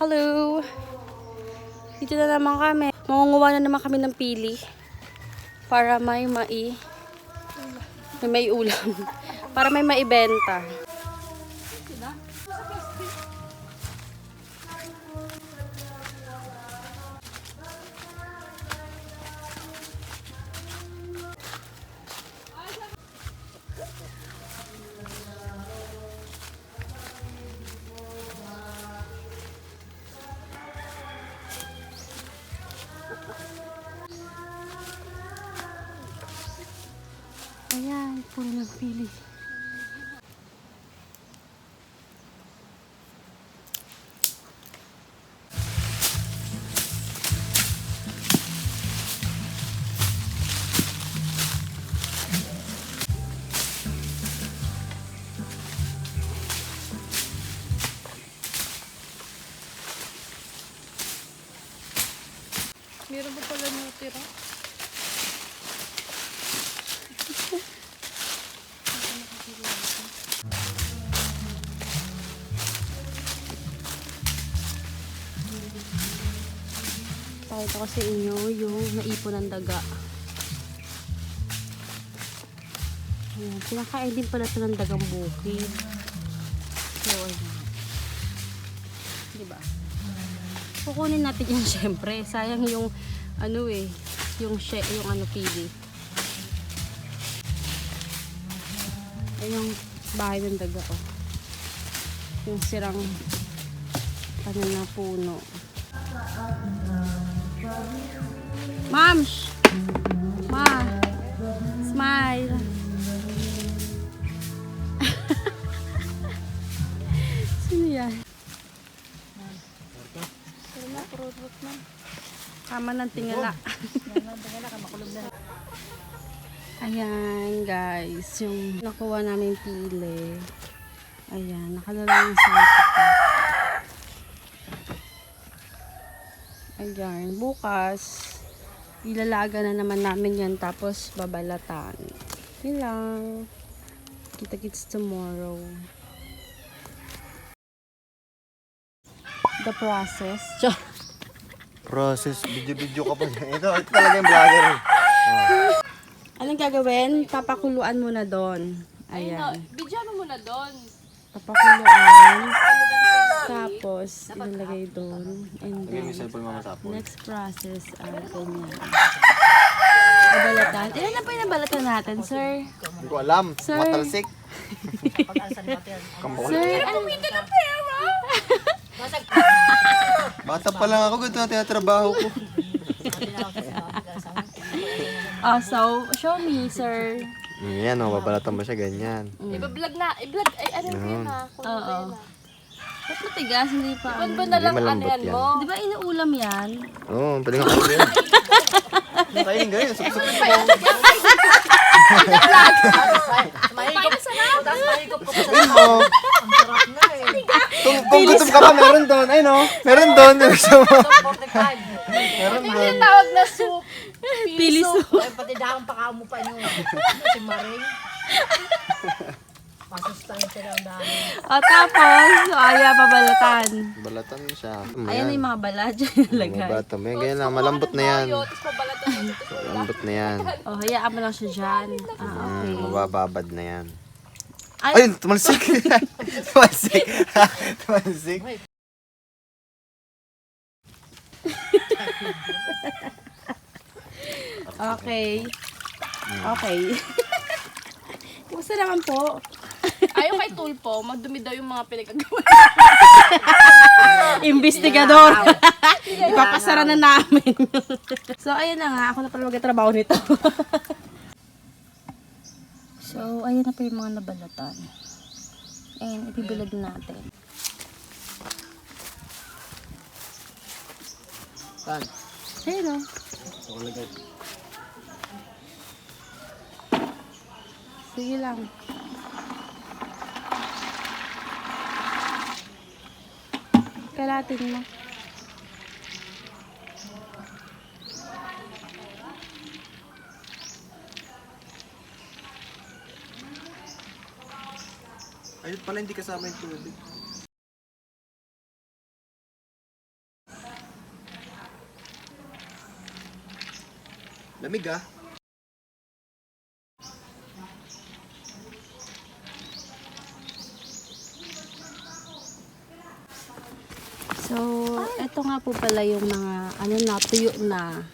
Hello! Dito na naman kami. Mangunguha na naman kami ng pili. Para may ulam. Para may maibenta. Ayan, puro nagpili. Meron ba pala natira? Pakita ko sa inyo yung naipon ng daga. Ayan, pinakain din pala ito ng dagang bukid. So, ayan. Diba? Kukunin natin yan syempre. Sayang yung ano yung pili. Ayan yung bahay ng daga ko. Yung sirang na puno. Mams! Ma! Smile! Sino yan? Sino na, purot na. Kama ng tingala. Ayan guys, yung nakuha namin pili. Ayan, nakalala yung sa ito. Ayan, bukas ilalaga na naman namin yan, tapos babalatan. Yun lang. Kita-kits tomorrow. The process. Process, video ka pa. Ito talaga yung vlogger. Anong gagawin? Papakuluan muna doon. Ayan. Bidyan mo muna doon. Papakuluan. Tapos, ilalagay doon. And then, next process, ganyan. Nabalatan. Ilan na pa yung nabalatan natin, sir? Hindi ko alam. Sir. Matalsik. Sir, ano? ng pera! Bata pa lang ako, ganito na tinatrabaho ko. Oh, so, show me, sir. Yan o, babalatan mo siya ganyan. I-vlog na. I-vlog. Ay, ano yun ha? Oo. Ba't matigas? Hindi pa. Iban ba na lang Hindi ano malambot yan yan. mo? Di ba inuulam yan? Oo, pwede nga kayo yan. Kainin ganyan, suksupin mo. Suksupin mo. Kung gutom ka pa, meron doon. Ayun o, meron doon. Meron Yung doon. tinatawag na soup. Pili soup. Ay, pati dahang pakamo pa nyo. Si Maring. Masustansya lang dahil. O, tapos, so, babalatan. Balatan mo siya. Ayan na yung mga bala dyan nilagay. Balatan mo yan, ganyan lang. Malambot na yan. Tapos pabalatan mo. Malambot na yan. O, hayaan mo lang siya dyan. Okay. Mabababad na yan. Ay, Ay, tumalsik! Tumalsik! Tumalsik! okay. Okay. Kumusta naman po? Ayaw kay Tulpo, magdumi daw yung mga pinagagawa. Investigador. Ipapasara na namin. So, ayun na nga. Ako na pala magtatrabaho nito. So, ayun na po yung mga nabalatan. And, ipibilad natin. Saan? Ayun o. Sige lang. Kalatin mo. Ayun pala, hindi kasama yung tubig. Lamig ah. So, eto nga po pala yung mga, ano na, tuyo na.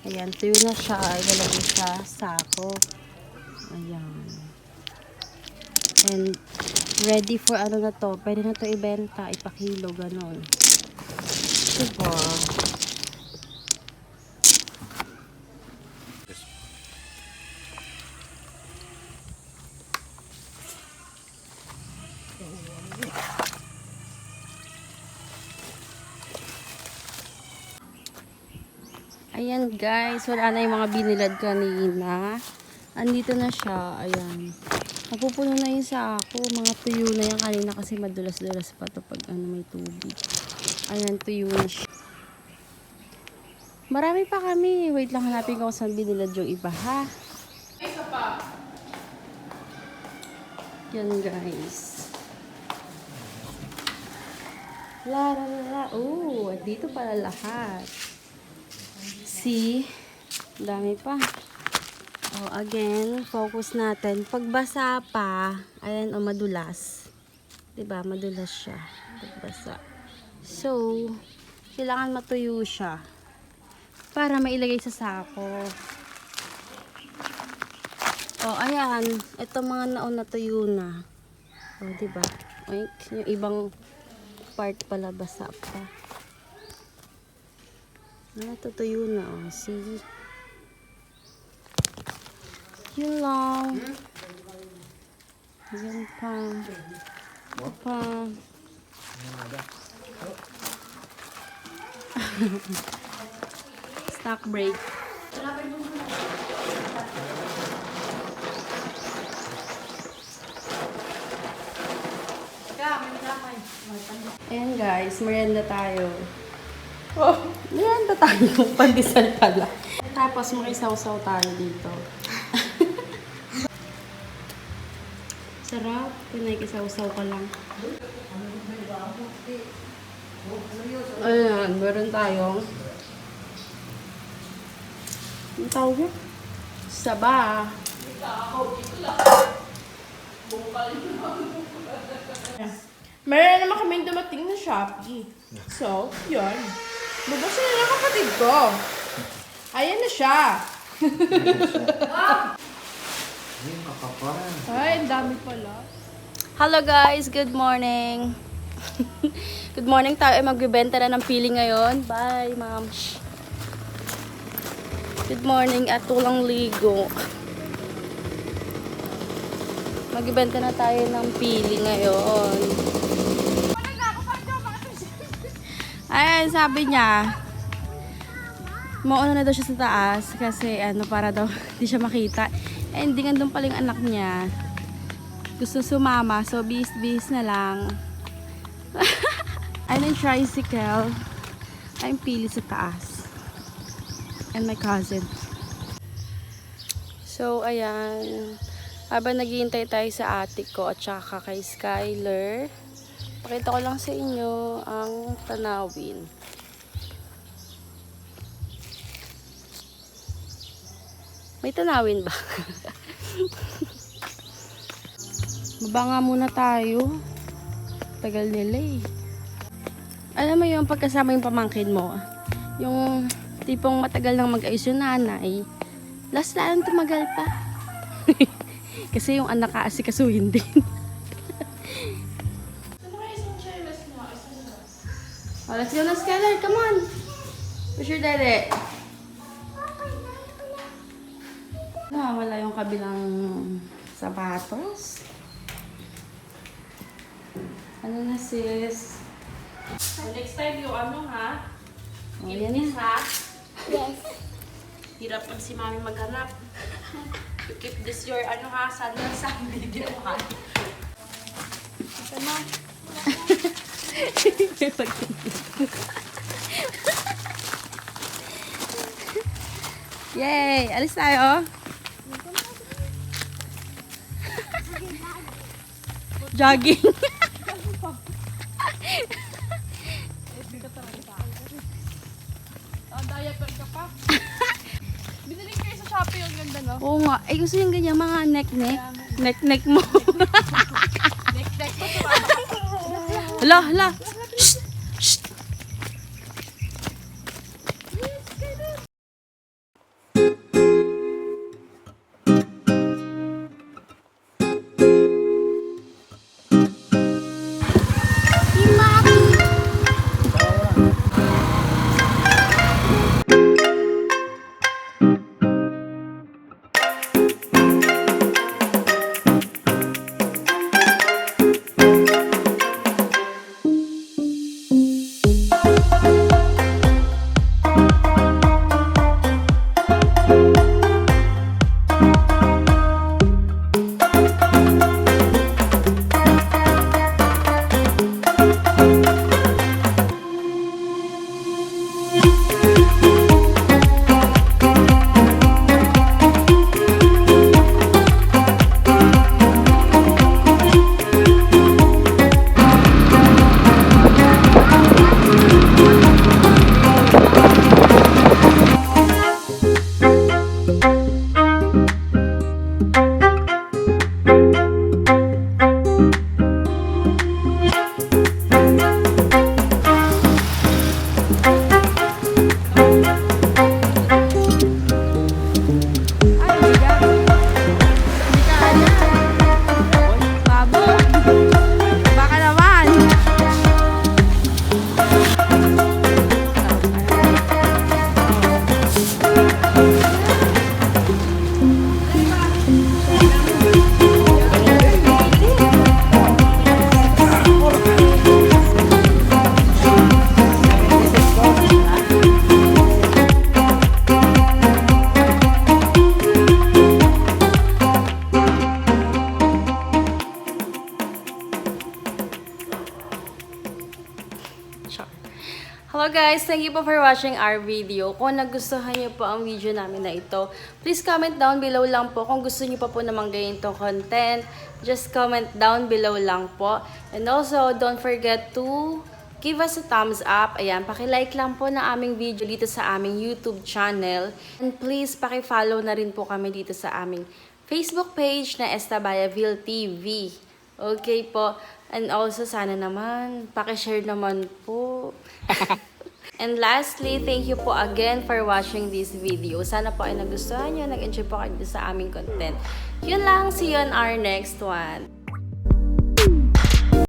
Ayan, tuyo na siya. Ilalagay sa sako. Ayan. And, ready for ano na to. Pwede na to ibenta, ipakilo, ganun. Diba? Ayan guys, wala na yung mga binilad kanina. Andito na siya, ayan. Napupuno na yung sako, mga tuyo na yan kanina kasi madulas-dulas pa to pag ano, may tubig. Ayan, tuyo na siya. Marami pa kami. Wait lang, hanapin ko kung saan binilad yung iba, ha? Isa pa. Yan guys. La la la la. Oh, dito pala lahat. See? Dami pa. Oh, again, focus natin. Pagbasa pa, ayan, oh, madulas. Diba? Madulas siya. Pagbasa. So, kailangan matuyo siya. Para mailagay sa sako. Oh, ayan. Ito mga naon na tuyo na. Oh, diba? Ay, yung ibang part pala basa pa. Natutuyo na, oh. See? Yun lang. Yan pa. Ito pa. Stock break. Ayan guys, merienda tayo. Oh, merienda tayo. Pandesal pala. Tapos makisaw-saw tayo dito. Sarap. Pinakisaw-saw ka lang. Ayan, meron tayong ang tawag yun? Saba. Meron na naman kaming dumating na Shopee. So, yun. Bubuksan na lang kapatid ko. Ayan na siya. Ayun, kakapal. Ay, ang dami pala. Hello guys, good morning. Good morning, tayo ay magbibenta na ng pili ngayon. Bye, ma'am. Good morning at tulang ligo. Magbibenta na tayo ng pili ngayon. Ayan, sabi niya, mauna na daw siya sa taas kasi ano, para daw di siya makita. Eh, hindi nga doon pala yung anak niya. Gusto sumama, so bis-bis na lang. I'm in tricycle. I'm pili sa taas. And my cousin. So, ayan. Habang naghihintay tayo sa ate ko at saka kay Skyler, pakita ko lang sa inyo ang tanawin. May tanawin ba? Baba nga muna tayo. Tagal nila eh. Alam mo yung pagkasama yung pamangkin mo, yung tipong matagal nang mag-ayos yung nanay, last lang tumagal pa. Kasi yung anak aasikasuhin din. Oh, let's go na, Skyler. Come on. Where's your daddy? Wala yung kabilang sapatos. Ano na, sis? Next time yung ano ha? Oh, yan yan. Ha? Yes. Hirap pag si mami maghanap. You keep this your ano ha? Sana sa video ha? Ito na. Yay! Alis tayo. Jogging. Diaper ka pa. Binili kayo sa Shopee, ang ganda, no? Oo nga. Eh, gusto yung ganyan, mga neck-neck. Neck-neck mo. Next ko, sumama. Hala, hala. Shh! Shh! Babo. Baka naman. Hello guys! Thank you po for watching our video. Kung nagustuhan niyo po ang video namin na ito, please comment down below lang po. Kung gusto niyo pa po namang ganitong content, just comment down below lang po. And also, don't forget to give us a thumbs up. Ayan, paki-like lang po ng aming video dito sa aming YouTube channel. And please, paki-follow na rin po kami dito sa aming Facebook page na Estabayaville TV. Okay po. And also, sana naman, paki-share naman po. And lastly, thank you po again for watching this video. Sana po ay nagustuhan nyo, nag-enjoy po kayo sa aming content. Yun lang, see you on our next one.